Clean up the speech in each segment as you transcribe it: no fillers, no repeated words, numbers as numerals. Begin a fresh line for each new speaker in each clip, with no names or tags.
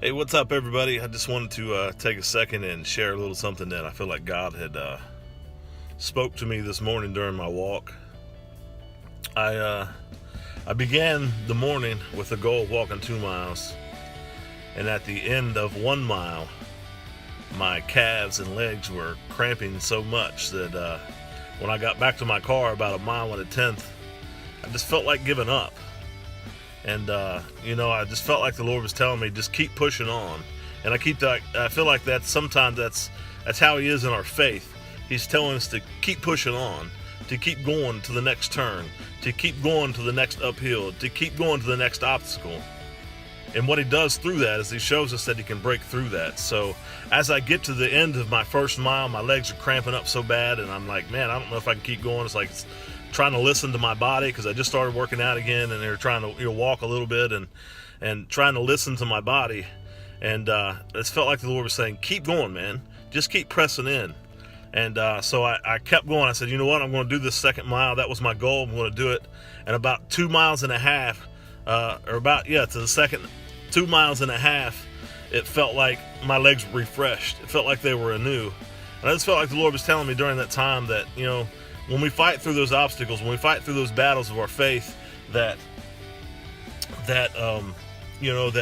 Hey, what's up, everybody? I just wanted to take a second and share a little something that I feel like God had spoke to me this morning during my walk. I began the morning with the goal of walking 2 miles, and at the end of 1 mile, my calves and legs were cramping so much that when I got back to my car about 1.1 miles, I just felt like giving up. And I just felt like the Lord was telling me, just keep pushing on. And I feel like sometimes that's how He is in our faith. He's telling us to keep pushing on, to keep going to the next turn, to keep going to the next uphill, to keep going to the next obstacle. And what He does through that is He shows us that He can break through that. So as I get to the end of my first mile, my legs are cramping up so bad, and I'm like, man, I don't know if I can keep going. It's trying to listen to my body, because I just started working out again, and they're trying to walk a little bit and trying to listen to my body. And it felt like the Lord was saying, keep going, man, just keep pressing in. And so I kept going. I said, you know what, I'm going to do this second mile. That was my goal. I'm going to do it. And about 2.5 miles, to the second 2.5 miles, it felt like my legs were refreshed. It felt like they were anew. And I just felt like the Lord was telling me during that time that, when we fight through those obstacles, when we fight through those battles of our faith, that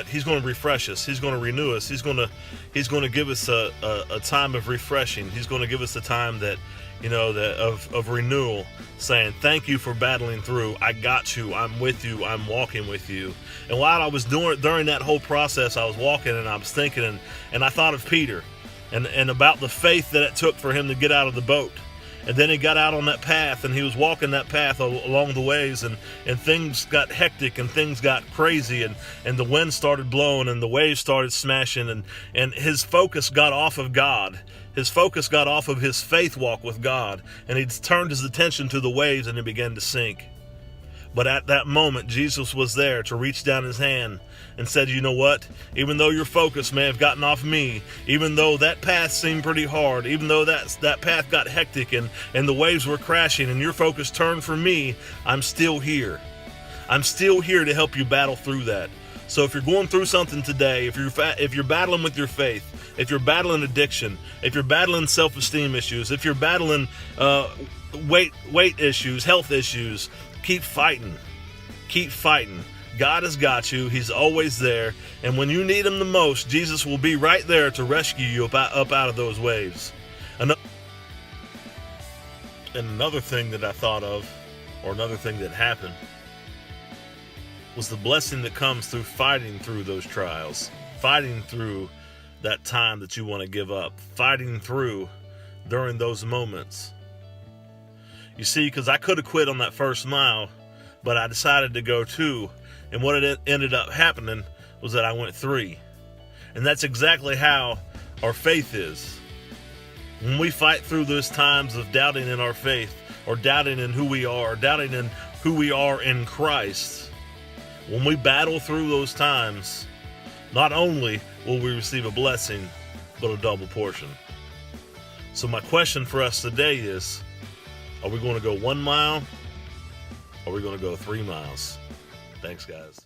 He's going to refresh us. He's going to renew us. He's going to give us a time of refreshing. He's going to give us a time of renewal, saying, thank you for battling through. I got you. I'm with you. I'm walking with you. And while I was during that whole process, I was walking and I was thinking, and I thought of Peter and about the faith that it took for him to get out of the boat. And then he got out on that path, and he was walking that path along the waves, and things got hectic, and things got crazy, and the wind started blowing, and the waves started smashing, and his focus got off of God. His focus got off of his faith walk with God, and he turned his attention to the waves, and he began to sink. But at that moment, Jesus was there to reach down His hand and said, you know what? Even though your focus may have gotten off me, even though that path seemed pretty hard, even though that path got hectic and the waves were crashing and your focus turned from me, I'm still here. I'm still here to help you battle through that. So if you're going through something today, if you're battling with your faith, if you're battling addiction, if you're battling self-esteem issues, if you're battling weight issues, health issues, keep fighting. Keep fighting. God has got you. He's always there. And when you need Him the most, Jesus will be right there to rescue you up out of those waves. And another thing that I thought of, or another thing that happened, was the blessing that comes through fighting through those trials, fighting through that time that you want to give up, fighting through during those moments. You see, because I could have quit on that first mile, but I decided to go 2. And what it ended up happening was that I went 3. And that's exactly how our faith is. When we fight through those times of doubting in our faith, or doubting in who we are, or doubting in who we are in Christ, when we battle through those times, not only will we receive a blessing, but a double portion. So my question for us today is, are we going to go 1 mile? Or are we going to go 3 miles? Thanks, guys.